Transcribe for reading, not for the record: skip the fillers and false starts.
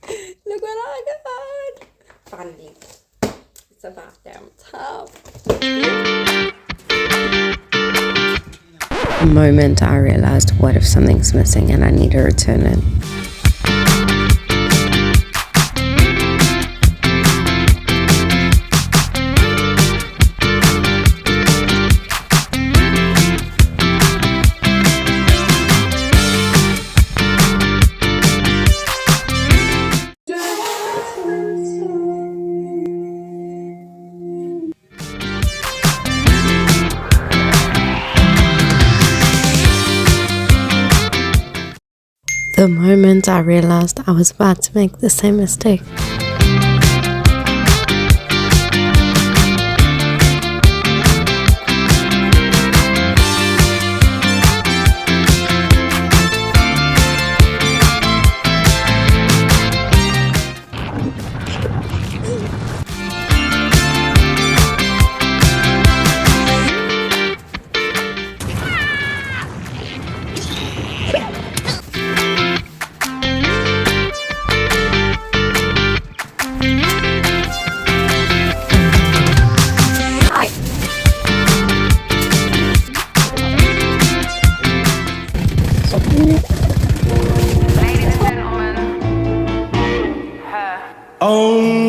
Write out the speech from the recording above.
Look what I got. Funny. It's about damn tough. The moment I realized, what if something's missing and I need to return it? The moment I realized I was about to make the same mistake. Oh